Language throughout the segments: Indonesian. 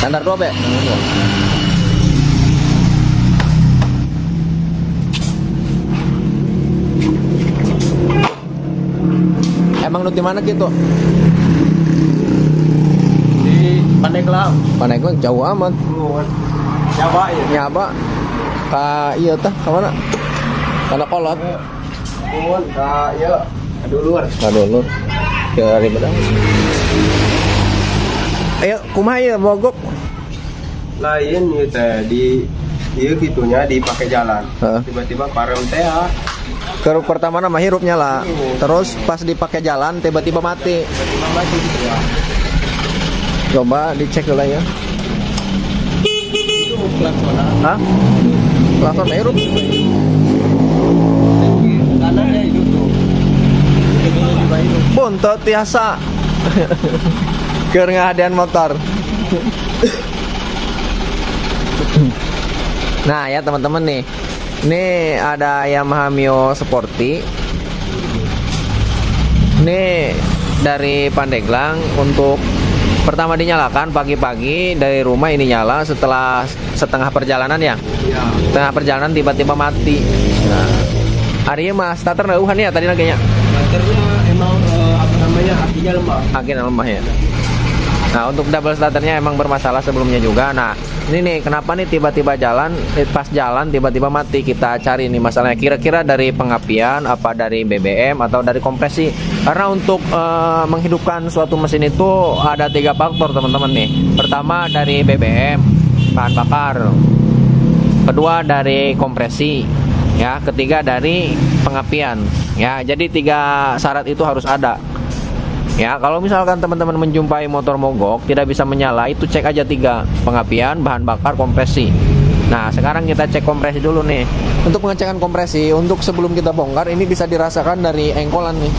Standar 2 Be. Emang nu di mana gitu? Di Pandeglang. Pandeglang jauh amat. Jawa ya. Nyaba ka ieu teh ka mana? Kana kolot. Nuhun ka ieu dulur. Ka dulur. Ke Ribedang. Ayo kumaha ieu mogok? Lain ieu teh di ieu gitunya dipakai jalan. Heeh. Tiba-tiba parem teh Ke pertama nama hirup nyala. Terus pas dipakai jalan tiba-tiba mati. tiba-tiba mati gitu ya. Coba dicek dulu ya. Itu klaksona. Hah? Klakson hirup. Kanan ya itu tuh. Buntut tiasa. Keur ngahadean motor. Nah ya teman-teman nih. Ini ada Yamaha Mio Sporty. Ini dari Pandeglang. Untuk pertama dinyalakan pagi-pagi dari rumah ini nyala, setelah setengah perjalanan ya. Iya. Setengah perjalanan tiba-tiba mati. Nah, hari ini mas starter nauhan ya tadi kayaknya. Starternya emang apa namanya apinya lemah. Akhirnya lemah ya. Nah untuk double starternya emang bermasalah sebelumnya juga. Nah ini nih kenapa nih tiba-tiba jalan pas jalan tiba-tiba mati. Kita cari nih masalahnya, kira-kira dari pengapian apa dari BBM atau dari kompresi. Karena untuk menghidupkan suatu mesin itu ada 3 faktor teman-teman nih. Pertama dari BBM bahan bakar, kedua dari kompresi, ya ketiga dari pengapian. Ya jadi 3 syarat itu harus ada. Ya, kalau misalkan teman-teman menjumpai motor mogok tidak bisa menyala, itu cek aja 3, pengapian, bahan bakar, kompresi. Nah, sekarang kita cek kompresi dulu nih. Untuk pengecekan kompresi, untuk sebelum kita bongkar, ini bisa dirasakan dari engkolan nih.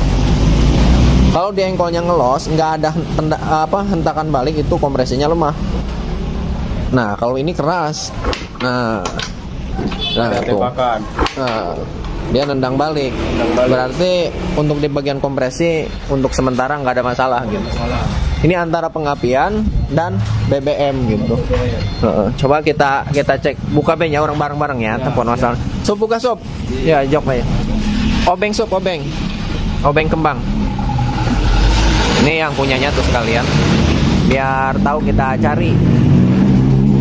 Kalau di engkolnya ngelos, nggak ada hentakan balik, itu kompresinya lemah. Nah, kalau ini keras. Nah Ada tuh. tembakan. Nah, dia nendang balik. Berarti untuk di bagian kompresi untuk sementara nggak ada masalah gitu. Ini antara pengapian dan BBM gitu. Coba kita cek, buka B-nya orang bareng-bareng ya, telepon masalah. Sob buka sob. Ya jok aja. Obeng sob, obeng kembang. Ini yang punyanya tuh sekalian. Biar tahu kita cari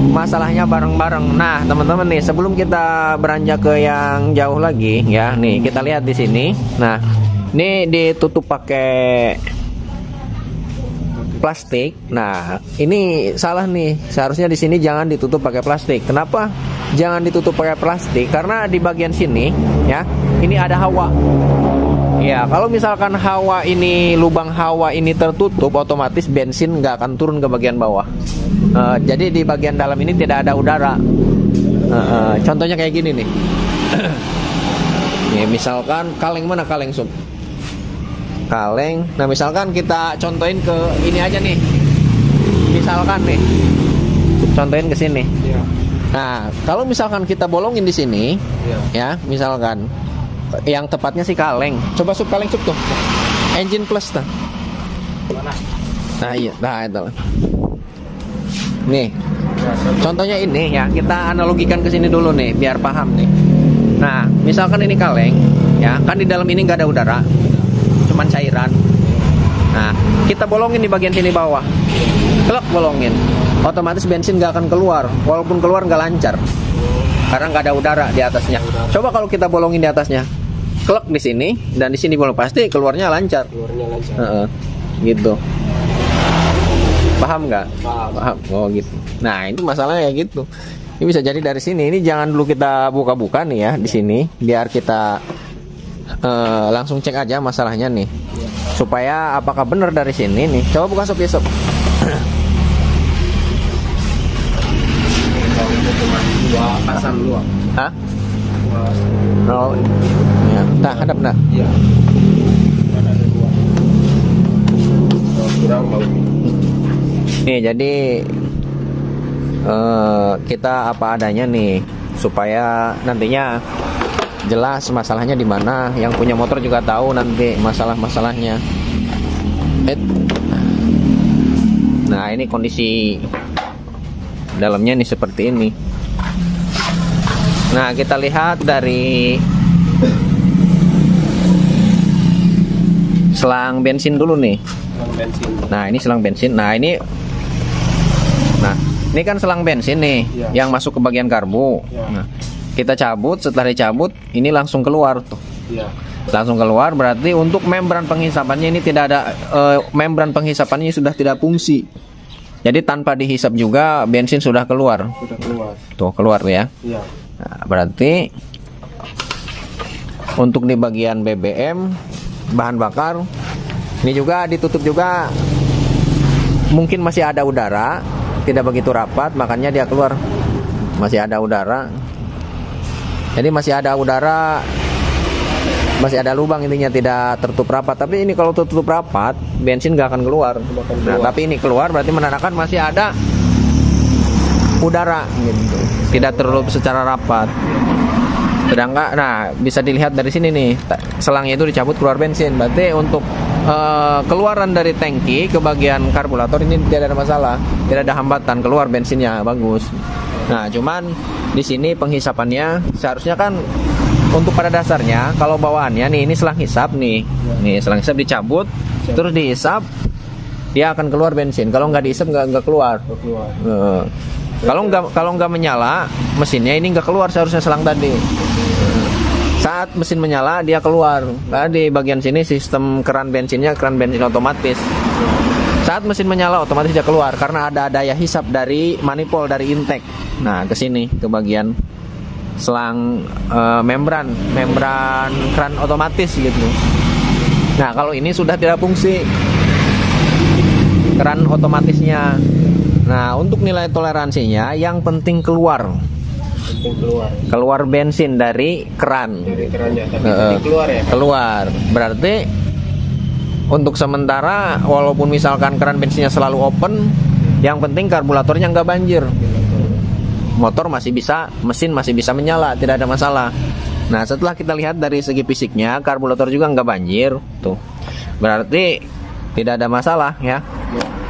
masalahnya bareng-bareng. Nah, teman-teman nih, sebelum kita beranjak ke yang jauh lagi ya, nih kita lihat di sini. Nah, ini ditutup pakai plastik. Nah, ini salah nih. Seharusnya di sini jangan ditutup pakai plastik. Kenapa? Jangan ditutup pakai plastik karena di bagian sini ya, ini ada hawa. Ya, kalau misalkan lubang hawa ini tertutup, otomatis bensin nggak akan turun ke bagian bawah. Jadi di bagian dalam ini tidak ada udara. Contohnya kayak gini nih. Nih, misalkan kaleng mana kaleng sob? Kaleng. Nah, misalkan kita contohin ke ini aja nih. Misalkan nih, contohin ke sini. Iya. Nah, kalau misalkan kita bolongin di sini, ya, misalkan yang tepatnya sih kaleng. Coba sub kaleng sub tuh. Engine plus tuh. Mana? Nah iya, nah itu. Nih, contohnya ini ya, kita analogikan ke sini dulu nih, biar paham nih. Nah, misalkan ini kaleng, ya kan di dalam ini nggak ada udara, cuman cairan. Nah, kita bolongin di bagian sini bawah, klek bolongin, otomatis bensin nggak akan keluar, walaupun keluar nggak lancar, karena nggak ada udara di atasnya. Coba kalau kita bolongin di atasnya, klek di sini dan di sini bolong, pasti keluarnya lancar. Gitu. Paham nggak? Paham. Oh gitu. Nah itu masalahnya ya gitu. Ini bisa jadi dari sini. Ini jangan dulu kita buka-buka nih ya di sini, biar kita langsung cek aja masalahnya nih, supaya apakah benar dari sini nih. Coba buka sob ya sob. Pasang dulu. Hah? Oh, ya. Nah hadap nak. Iya. Ada 2. Kurang bau. Nih jadi kita apa adanya nih, supaya nantinya jelas masalahnya di mana. Yang punya motor juga tahu nanti masalah-masalahnya. Nah ini kondisi dalamnya nih seperti ini. Nah, kita lihat dari selang bensin dulu nih. Selang bensin. Nah, ini selang bensin. Nah, ini kan selang bensin nih, Ya. yang masuk ke bagian karbu. Ya. Nah, kita cabut, setelah dicabut, ini langsung keluar tuh. Iya. Langsung keluar, berarti untuk membran penghisapannya ini tidak ada, membran penghisapannya sudah tidak fungsi. Jadi tanpa dihisap juga bensin sudah keluar. Sudah keluar. Tuh, keluar ya. Iya. Nah, berarti untuk di bagian BBM bahan bakar ini juga ditutup juga, mungkin masih ada udara, tidak begitu rapat, makanya dia keluar. Masih ada udara, jadi masih ada udara, masih ada lubang, intinya tidak tertutup rapat. Tapi ini kalau tertutup rapat, bensin nggak akan keluar. Nah, tapi ini keluar berarti menandakan masih ada udara gitu, tidak tertutup secara rapat. Sedangkan, nah, bisa dilihat dari sini nih, selangnya itu dicabut, keluar bensin. Berarti untuk keluaran dari tangki ke bagian karburator ini tidak ada masalah, tidak ada hambatan, keluar bensinnya bagus. Nah, cuman di sini penghisapannya seharusnya kan untuk pada dasarnya kalau bawaannya nih, ini selang hisap nih, nih selang hisap dicabut, terus dihisap, dia akan keluar bensin. Kalau nggak dihisap nggak keluar. Kalau nggak menyala mesinnya, ini nggak keluar seharusnya selang tadi. Saat mesin menyala dia keluar. Nah, di bagian sini sistem keran bensinnya keran bensin otomatis. Saat mesin menyala otomatis dia keluar karena ada daya hisap dari manifold, dari intake. Nah, ke sini ke bagian selang membran keran otomatis gitu. Nah, kalau ini sudah tidak fungsi keran otomatisnya. Nah, untuk nilai toleransinya yang penting keluar bensin dari keran. Dari kerannya, tapi keluar ya. Keluar. Berarti untuk sementara walaupun misalkan keran bensinnya selalu open, yang penting karburatornya nggak banjir. Motor masih bisa, mesin masih bisa menyala, tidak ada masalah. Nah, setelah kita lihat dari segi fisiknya, karburator juga nggak banjir, tuh. Berarti tidak ada masalah ya.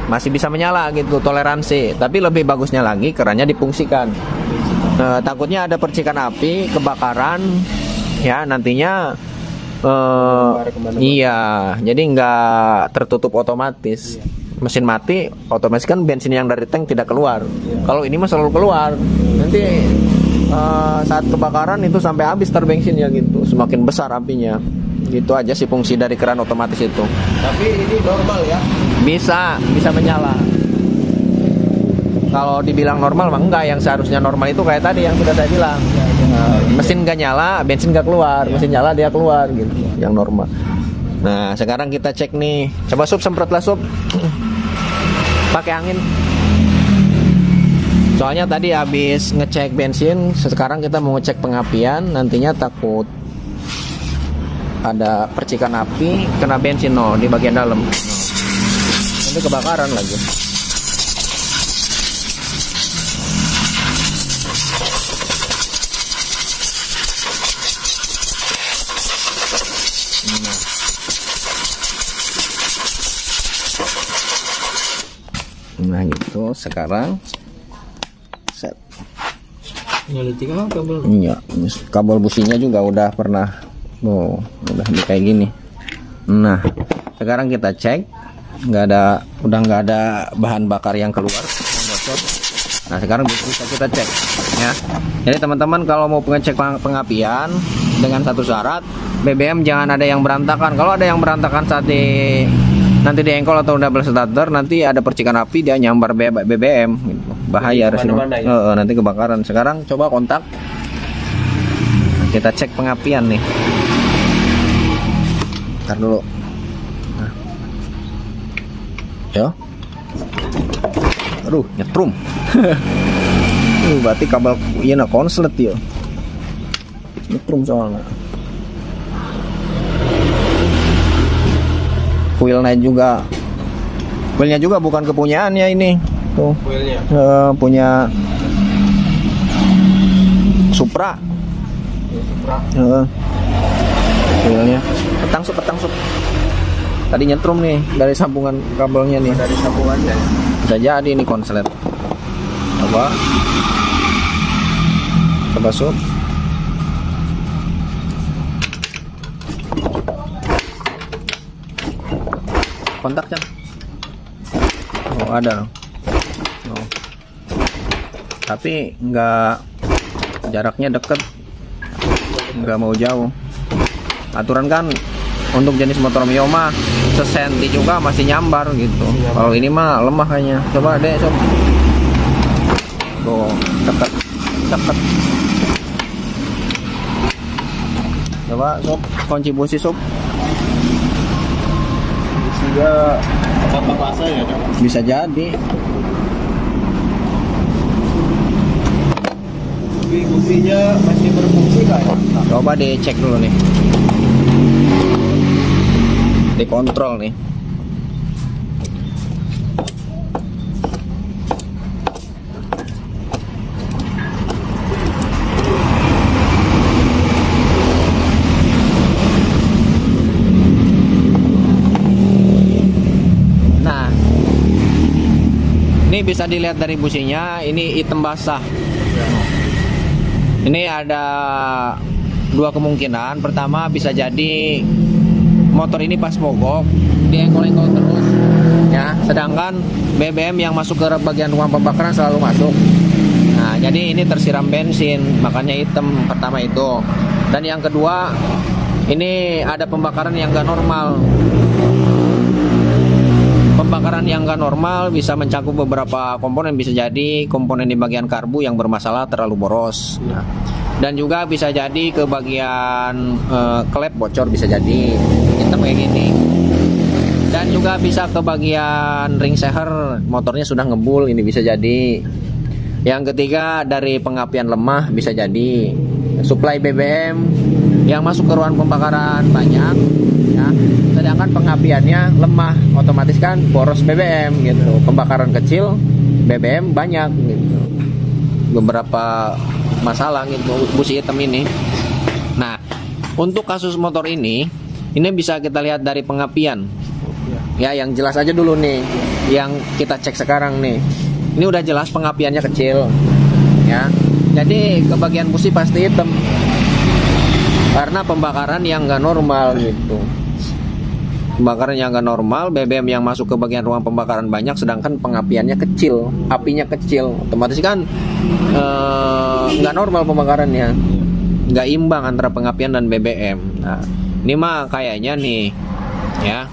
Masih bisa menyala gitu, toleransi. Tapi lebih bagusnya lagi kerannya difungsikan. Takutnya ada percikan api, kebakaran, ya nantinya. Iya, jadi nggak tertutup otomatis. Mesin mati, otomatis kan bensin yang dari tank tidak keluar. Kalau ini mah selalu keluar. Nanti saat kebakaran itu sampai habis bensinnya gitu, semakin besar apinya. Gitu aja sih fungsi dari keran otomatis itu. Tapi ini normal ya? Bisa menyala. Kalau dibilang normal mah enggak, yang seharusnya normal itu kayak tadi yang sudah saya bilang. Mesin nggak nyala, bensin nggak keluar. Mesin nyala dia keluar gitu, yang normal. Nah, sekarang kita cek nih. Coba semprotlah pakai angin. Soalnya tadi habis ngecek bensin, sekarang kita mau ngecek pengapian, nantinya takut ada percikan api kena bensin di bagian dalam. Nanti kebakaran lagi. Nah gitu, sekarang set. Iya, kabel businya juga udah pernah, udah kayak gini. Nah, sekarang kita cek, udah nggak ada bahan bakar yang keluar. Nah, sekarang bisa kita cek, ya. Jadi teman-teman kalau mau ngecek pengapian dengan satu syarat, BBM jangan ada yang berantakan. Kalau ada yang berantakan saat nanti di engkol atau double starter, nanti ada percikan api, dia nyambar BBM gitu. Bahaya resiko. Ya? Nanti kebakaran. Sekarang coba kontak. Kita cek pengapian nih. Ntar dulu. Nah. Yo. Aduh, nyetrum. Berarti kabel iya konslet ya. Nyetrum soalnya. Wheelnya juga bukan kepunyaannya ini tuh. Punya Supra. Wheelnya petang sup. Tadi nyetrum nih dari sambungan kabelnya nih. Dari sambungannya. Bisa jadi ini konslet. Coba sob. Kontak Cang. Oh ada loh. Oh. Tapi nggak, jaraknya deket, nggak mau jauh. Aturan kan untuk jenis motor Mio mah sesenti juga masih nyambar gitu. Kalau ini mah lemah kayaknya. Coba deh sob. Tuh deket. Coba sob, kunci busi sob. Businya apa rasa ya? Bisa jadi. Businya masih berfungsi kan? Coba dicek dulu nih. Dikontrol nih. Nah, ini bisa dilihat dari businya, ini hitam basah. Ini ada dua kemungkinan. Pertama bisa jadi motor ini pas mogok diengkol-engkol terus ya, sedangkan BBM yang masuk ke bagian ruang pembakaran selalu masuk. Nah, jadi ini tersiram bensin, makanya hitam. Pertama itu. Dan yang kedua, ini ada pembakaran yang gak normal. Pembakaran yang gak normal bisa mencakup beberapa komponen. Bisa jadi komponen di bagian karbu yang bermasalah, terlalu boros ya. Dan juga bisa jadi ke bagian klep bocor, bisa jadi hitam kayak gini. Dan juga bisa ke bagian ring seher, motornya sudah ngebul, ini bisa jadi. Yang ketiga dari pengapian lemah, bisa jadi suplai BBM yang masuk ke ruang pembakaran banyak ya, sedangkan pengapiannya lemah, otomatis kan boros BBM gitu. Pembakaran kecil, BBM banyak gitu. Beberapa masalah gitu busi hitam ini. Nah, untuk kasus motor ini bisa kita lihat dari pengapian ya, yang jelas aja dulu nih, yang kita cek sekarang nih. Ini udah jelas pengapiannya kecil ya, jadi ke bagian busi pasti hitam karena pembakaran yang nggak normal gitu. Pembakaran yang nggak normal, BBM yang masuk ke bagian ruang pembakaran banyak, sedangkan pengapiannya kecil, apinya kecil, otomatis kan nggak normal pembakarannya, nggak imbang antara pengapian dan BBM. Nah, ini mah kayaknya nih ya,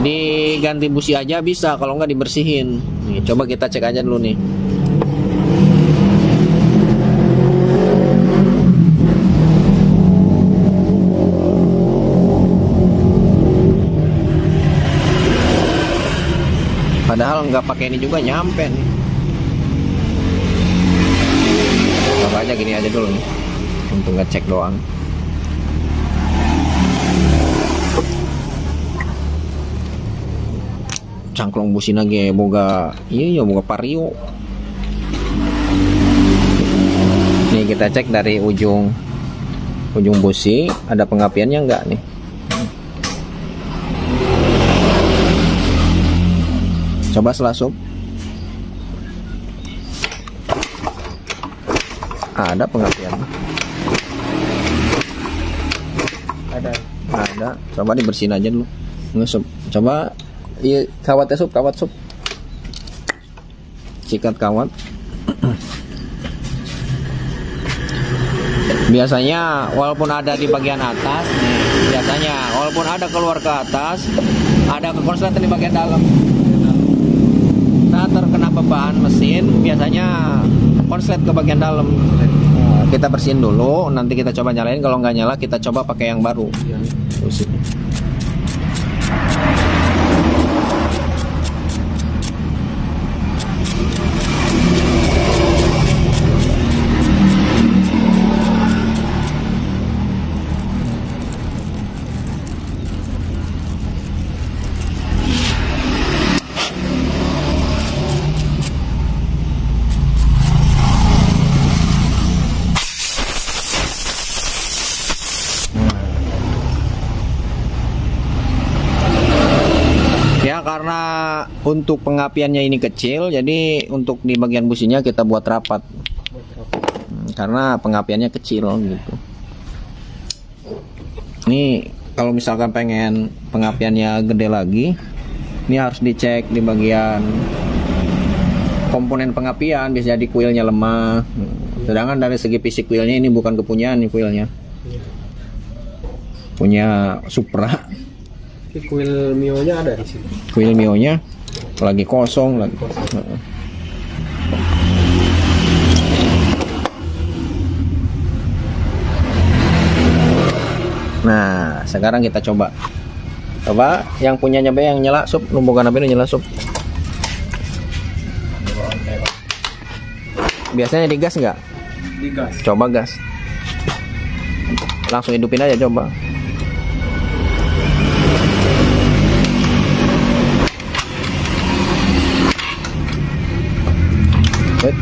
diganti busi aja bisa, kalau nggak dibersihin. Nih, coba kita cek aja dulu nih. Padahal nggak pakai ini juga nyampe nih. Coba aja gini aja dulu nih, untuk ngecek doang. Cangklong busina ge boga iya boga pario. Nih kita cek dari ujung busi, ada pengapiannya enggak nih. Coba selasuk. Ada pengapian. Ada. Coba dibersihin aja dulu. Nggak, coba iya, kawatnya kawat sup. Sikat kawat. Biasanya walaupun ada di bagian atas nih, biasanya walaupun ada keluar ke atas, ada kekonsletan di bagian dalam. Saat terkena beban mesin, biasanya konslet ke bagian dalam. Kita bersihin dulu, nanti kita coba nyalain. Kalau nggak nyala, kita coba pakai yang baru. Terus ini. untuk pengapiannya ini kecil, jadi untuk di bagian businya kita buat rapat. Karena pengapiannya kecil gitu. Ini kalau misalkan pengen pengapiannya gede lagi, ini harus dicek di bagian komponen pengapian, bisa jadi kuilnya lemah. Sedangkan dari segi fisik kuilnya ini bukan kepunyaan nih kuilnya. Punya Supra. Kuil Mio-nya ada di sini. Kuil Mio-nya lagi kosong lagi. Nah, sekarang kita coba. Coba yang punyanya be yang nyala sup, lumpukan api nyala sup. Biasanya digas nggak? Digas. Coba gas. Langsung hidupin aja coba. Wait.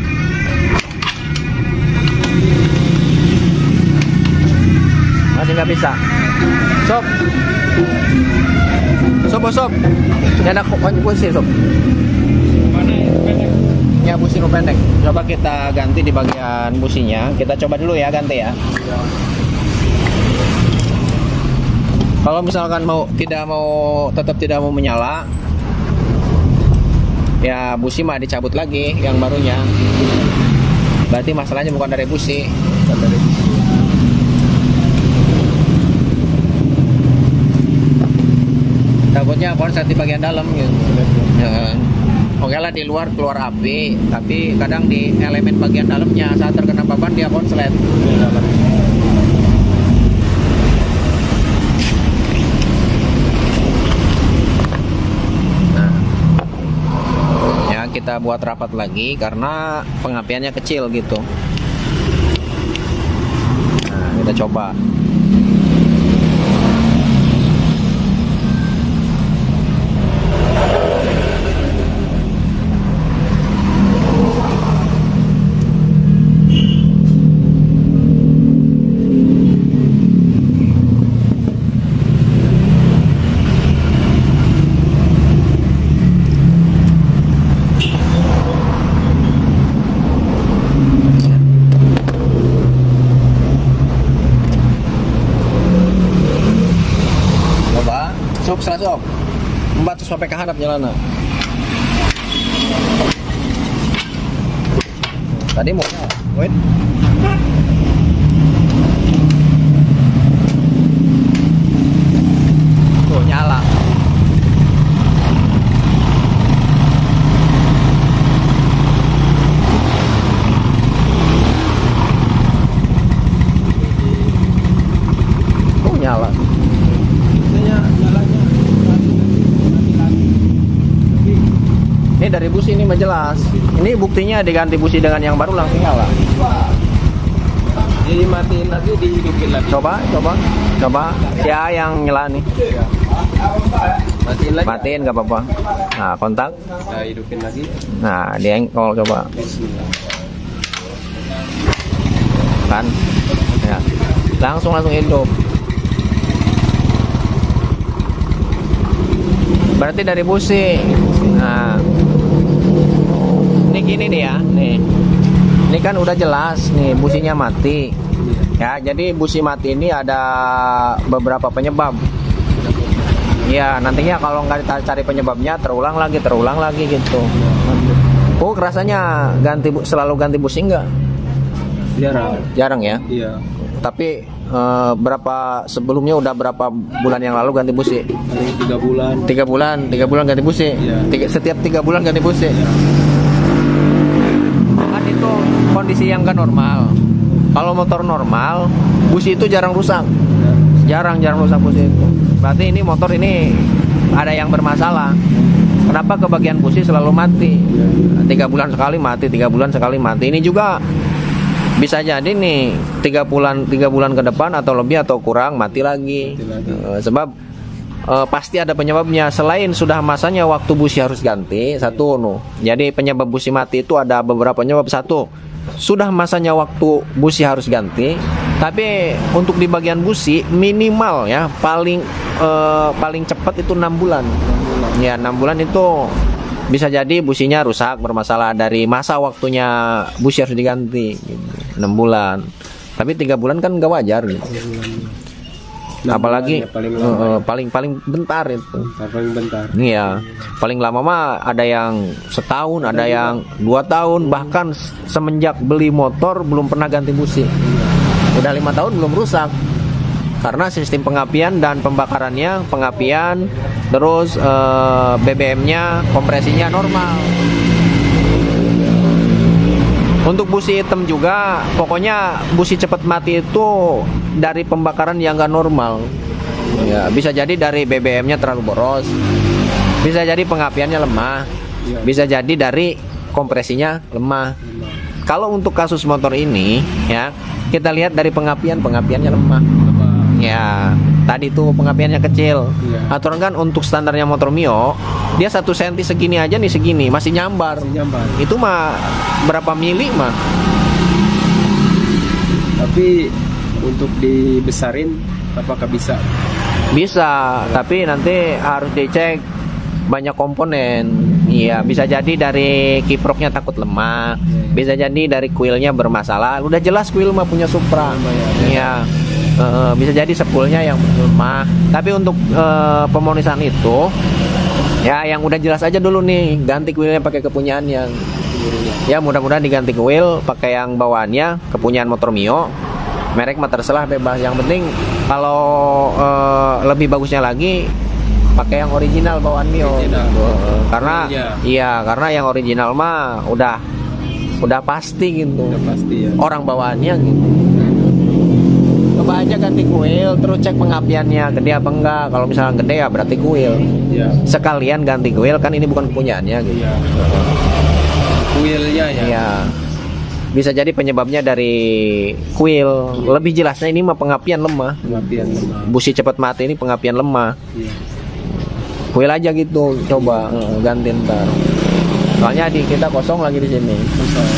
Masih nggak bisa. Sob. Sob. Ini ada kunci sob. Ya busi nu pendek. Coba kita ganti di bagian businya. Kita coba dulu ya ganti ya. Kalau misalkan tetap tidak mau menyala, ya busi mah dicabut lagi yang barunya. Berarti masalahnya bukan dari busi. Takutnya konslet di bagian dalam gitu. Ya. Oke lah di luar keluar api, tapi kadang di elemen bagian dalamnya saat terkena papan dia konslet. Nah, ya kita buat rapat lagi karena pengapiannya kecil gitu. Nah, kita coba. Sob 100 sob 400 sampai ke hadap jalan. Tadi mau wait. Tuh nyala. Nyala. Ini dari busi ini mah jelas. Ini buktinya diganti busi dengan yang baru langsung nyala. Jadi matiin lagi, dihidupin lagi. Coba. Ya yang nyala nih. Matiin lagi. Matiin nggak apa-apa. Nah kontak. Kita hidupin lagi. Nah di engkol coba. Kan? Ya. Langsung hidup. Berarti dari busi. Nah, ini gini nih ya, nih. Ini kan udah jelas nih businya mati. Ya, jadi busi mati ini ada beberapa penyebab. Ya, nantinya kalau nggak cari penyebabnya terulang lagi gitu. Oh, rasanya selalu ganti busi nggak? Jarang ya? Iya. Tapi berapa sebelumnya udah berapa bulan yang lalu ganti busi? 3 bulan. 3 bulan ganti busi. Iya. Setiap 3 bulan ganti busi. Iya. Kan itu kondisi yang gak normal. Kalau motor normal, busi itu jarang rusak. Jarang rusak busi itu. Berarti ini motor ini ada yang bermasalah. Kenapa kebagian busi selalu mati? 3 bulan sekali mati, 3 bulan sekali mati. Ini juga bisa jadi nih 3 bulan ke depan atau lebih atau kurang mati lagi. Sebab pasti ada penyebabnya. Selain sudah masanya waktu busi harus ganti satu jadi penyebab busi mati itu ada beberapa penyebab. Satu, sudah masanya waktu busi harus ganti, tapi untuk di bagian busi minimal ya paling cepat itu 6 bulan. Ya 6 bulan itu Bisa jadi businya rusak, bermasalah, dari masa waktunya busi harus diganti gitu. 6 bulan. Tapi 3 bulan kan nggak wajar gitu. Apalagi paling bentar itu. Paling bentar. Iya, paling lama mah ada yang setahun, ada yang 2 tahun, bahkan semenjak beli motor belum pernah ganti busi. Udah 5 tahun belum rusak. Karena sistem pengapian dan pembakarannya, pengapian, terus BBM-nya, kompresinya normal. Untuk busi hitam juga, pokoknya busi cepat mati itu dari pembakaran yang nggak normal. Ya, bisa jadi dari BBM-nya terlalu boros, bisa jadi pengapiannya lemah, bisa jadi dari kompresinya lemah. Kalau untuk kasus motor ini, ya kita lihat dari pengapiannya lemah. Ya, tadi tuh pengapiannya kecil. Aturan kan untuk standarnya motor Mio, dia 1 cm segini aja nih, segini masih nyambar. Itu mah berapa mili mah. Tapi untuk dibesarin apakah bisa? Bisa, tapi nanti harus dicek banyak komponen. Iya, bisa jadi dari kiproknya takut lemah, bisa jadi dari kuilnya bermasalah. Udah jelas kuil mah punya Supra. Iya. Bisa jadi sepulnya yang lemah. Tapi untuk pemonisan itu, ya yang udah jelas aja dulu nih, ganti kuilnya pakai kepunyaan yang, ya mudah-mudahan diganti kuil pakai yang bawaannya kepunyaan motor Mio. Merek mah terserah, bebas. Yang penting kalau lebih bagusnya lagi pakai yang original bawaan Mio. Karena iya, karena yang original mah udah pasti gitu. Udah pasti ya. Orang bawaannya gitu. Coba aja ganti kuil, terus cek pengapiannya gede apa enggak. Kalau misalnya gede ya berarti kuil. Ya. Sekalian ganti kuil, kan ini bukan punyaannya gitu. Ya. Kuilnya ya. Iya. Bisa jadi penyebabnya dari kuil. Lebih jelasnya ini mah pengapian lemah. Pengapian lemah. Busi cepat mati ini pengapian lemah. Ya. Kuil aja gitu, coba ganti ntar. Soalnya kita kosong lagi di sini. Kosong.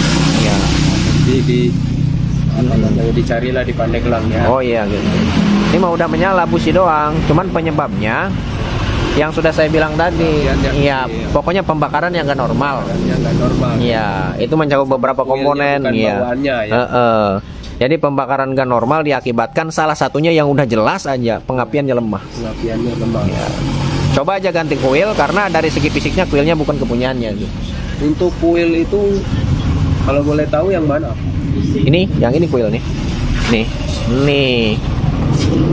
Iya. Dicarilah di Pandeglang ya. Oh iya gitu. Ini mah udah menyala busi doang. Cuman penyebabnya yang sudah saya bilang tadi. Iya, pokoknya pembakaran yang nggak normal. Yang nggak normal. Iya, itu mencakup beberapa komponen. Iya. Ya. Jadi pembakaran nggak normal diakibatkan salah satunya yang udah jelas aja pengapiannya lemah. Pengapiannya lemah. Ya. Coba aja ganti kuil, karena dari segi fisiknya kuilnya bukan kepunyaannya gitu. Untuk kuil itu kalau boleh tahu yang mana? Ini, yang ini kuil nih. Nih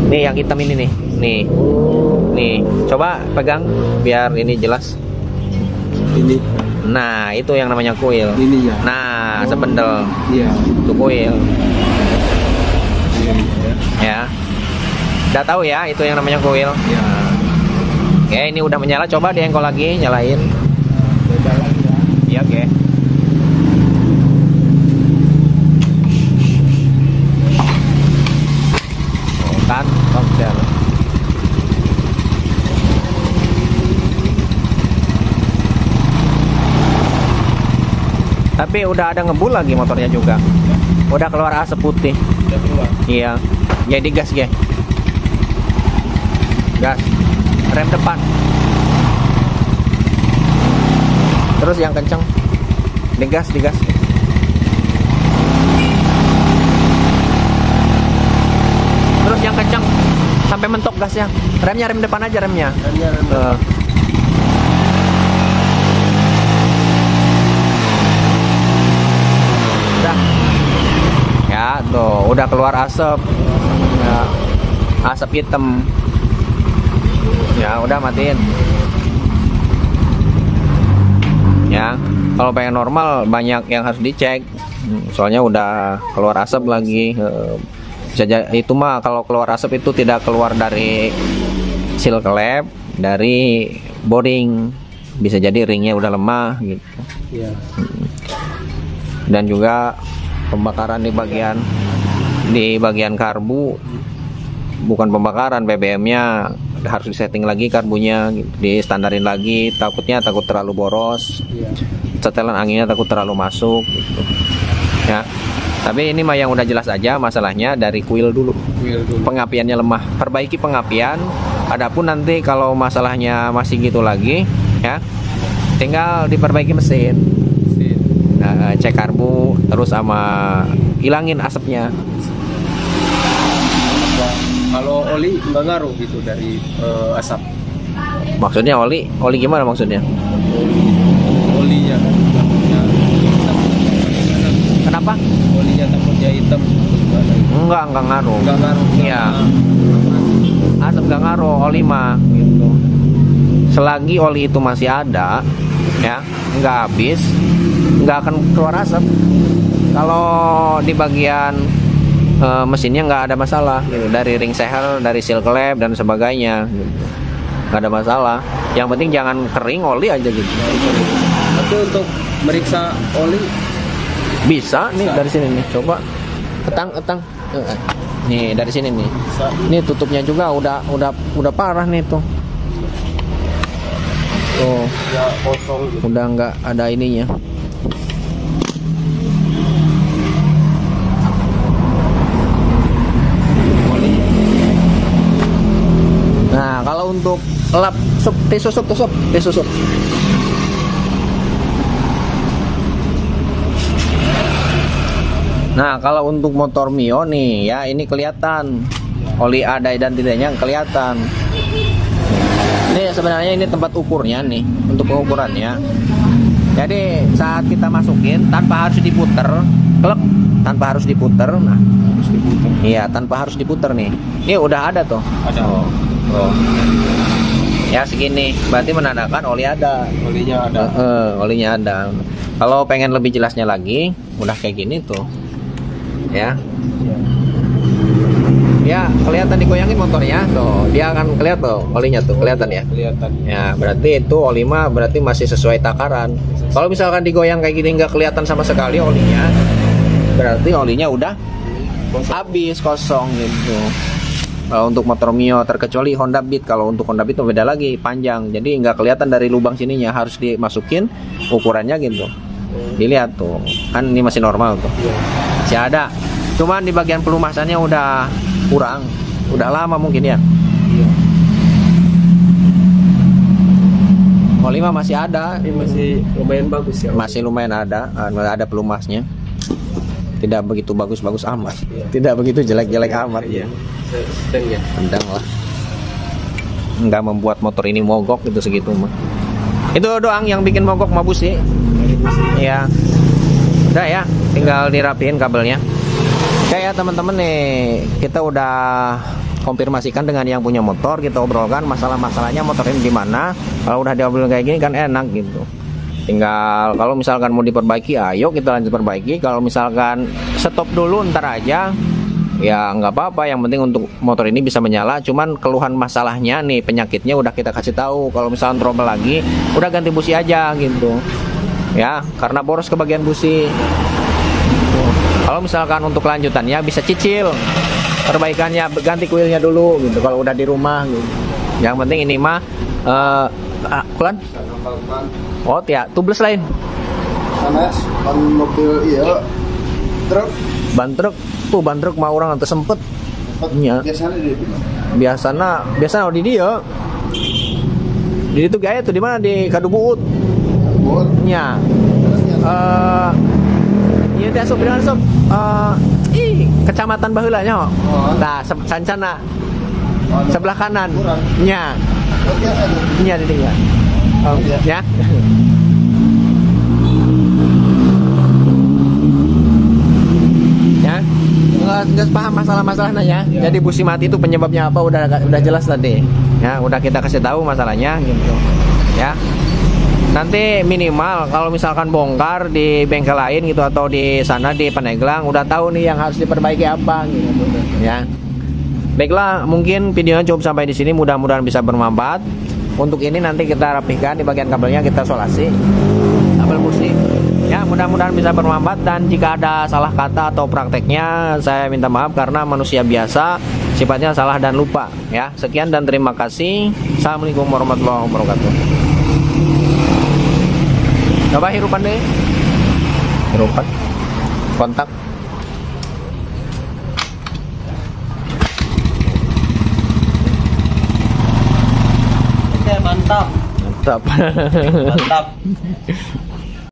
yang hitam ini nih. Nih, coba pegang biar ini jelas. Ini. Nah, itu yang namanya kuil. Ini ya. Nah, sebendel. Iya. Itu kuil. Iya. Ya. Udah tahu ya, itu yang namanya kuil. Ya. Oke, ini udah menyala. Coba diengkol lagi, nyalain. Beda lagi ya. Iya, oke. Kan, konser. Tapi udah ada ngebul lagi motornya juga. Udah keluar asap putih. Udah keluar. Iya. Jadi gas, ge. Gas. Rem depan. Terus yang kenceng. Digas. Terus yang kenceng sampai mentok gasnya. Remnya rem depan aja remnya. Udah. Ya tuh, udah keluar asap. Ya, asap hitam. Ya udah, matiin. Ya, kalau pengen normal banyak yang harus dicek. Soalnya udah keluar asap lagi. Itu mah kalau keluar asap itu tidak keluar dari seal klep, dari boring. Bisa jadi ringnya udah lemah gitu. Iya. Dan juga pembakaran di bagian karbu, bukan pembakaran, BBM-nya harus disetting lagi, karbunya gitu, distandarin lagi. Takut terlalu boros. Iya. Setelan anginnya takut terlalu masuk gitu. Ya. Tapi ini mah yang udah jelas aja masalahnya dari kuil dulu. Pengapiannya lemah, perbaiki pengapian. Adapun nanti kalau masalahnya masih gitu lagi, ya tinggal diperbaiki mesin. Nah, cek karbu terus sama hilangin asapnya. Kalau oli nggak ngaruh gitu dari asap. Maksudnya oli gimana maksudnya? Olinya takutnya hitam. Kenapa? Olinya takutnya hitam atau gimana? Enggak ngaruh. Nggak ngaruh. Iya. Asap nggak ngaruh, oli mah gitu. Selagi oli itu masih ada, ya, nggak habis, nggak akan keluar asap. Kalau di bagian mesinnya nggak ada masalah, gitu. Dari ring seher, dari seal clamp dan sebagainya, gitu. Nggak ada masalah. Yang penting jangan kering oli aja gitu. Tapi untuk meriksa oli Bisa nih dari sini nih, coba etang. Nih dari sini nih. bisa. Ini tutupnya juga udah parah nih tuh. Tuh, Ya kosong gitu. udah nggak ada ininya. Nah, kalau untuk lap tisu sup. Nah, kalau untuk motor Mio nih ya, ini kelihatan oli ada dan tidaknya kelihatan. Ini sebenarnya ini tempat ukurnya nih, untuk pengukurannya. Jadi saat kita masukin tanpa harus diputer, klek, tanpa harus diputer. Nah, Harus diputar. iya, tanpa harus diputer nih. Ini udah ada tuh. Ada. Oh. Ya segini, berarti menandakan oli ada. Olinya ada. Olinya ada. Kalau pengen lebih jelasnya lagi, udah kayak gini tuh. Ya. Ya, kelihatan digoyangin motornya tuh. Dia akan kelihatan tuh olinya tuh, kelihatan ya. Kelihatan. Ya, berarti itu oli mah berarti masih sesuai takaran. Kalau misalkan digoyang kayak gini nggak kelihatan sama sekali olinya, berarti olinya udah habis, kosong gitu. Kalau untuk motor Mio, terkecuali Honda Beat. Kalau untuk Honda Beat itu beda lagi, panjang. Jadi nggak kelihatan dari lubang sininya, harus dimasukin ukurannya gitu. Dilihat tuh, kan ini masih normal tuh. Masih ada. Cuman di bagian pelumasannya udah kurang. Udah lama mungkin ya. Oli mah masih ada. Ini masih lumayan bagus ya. Masih lumayan ada pelumasnya. Tidak begitu bagus-bagus amat. Tidak begitu jelek-jelek amat ya. Sedang ya. Sedang lah. Nggak membuat motor ini mogok gitu segitu mah. Itu doang yang bikin mogok mah busi. Ya. Udah ya, tinggal dirapiin kabelnya. Oke ya teman-teman nih, kita udah konfirmasikan dengan yang punya motor, kita obrolkan masalah-masalahnya motor ini di mana. Kalau udah diobrolin kayak gini kan enak gitu. Tinggal kalau misalkan mau diperbaiki, ayo kita lanjut perbaiki. Kalau misalkan stop dulu ntar aja, ya nggak apa-apa. Yang penting untuk motor ini bisa menyala. Cuman keluhan masalahnya nih, penyakitnya udah kita kasih tahu. Kalau misalkan trouble lagi, udah ganti busi aja gitu. Ya, karena boros ke bagian busi. Kalau misalkan untuk kelanjutannya bisa cicil perbaikannya, ganti kuilnya dulu gitu. Kalau udah di rumah gitu. Yang penting ini mah kulan. Oh, ya, tubles lain. Sanes, ban mobil iya. Truk. Ban truk mah orang nanti sempet. Nya. Biasanya di mana? Biasana di dia. Di itu gaya tuh di mana di Kadubuut. Buat. Nya. Iya teh sob dengan sob. Kecamatan Baheulanya. Nah, sancana sebelah kanan. Nya. Nya di dia. Oh, ya. Ya. Nggak paham masalah-masalahnya ya. Jadi busi mati itu penyebabnya apa udah jelas tadi. Ya, udah kita kasih tahu masalahnya gitu. Ya. Nanti minimal kalau misalkan bongkar di bengkel lain gitu atau di sana di Pandeglang udah tahu nih yang harus diperbaiki apa gitu ya. Baiklah, mungkin videonya cukup sampai di sini, mudah-mudahan bisa bermanfaat. Untuk ini nanti kita rapihkan di bagian kabelnya, kita solasi kabel busi. Ya, mudah-mudahan bisa bermanfaat dan jika ada salah kata atau prakteknya saya minta maaf karena manusia biasa sifatnya salah dan lupa ya. Sekian dan terima kasih. Assalamualaikum warahmatullahi wabarakatuh. Coba hirupan deh. Hirupan. Kontak. Oke, mantap. Mantap. Mantap. Mantap.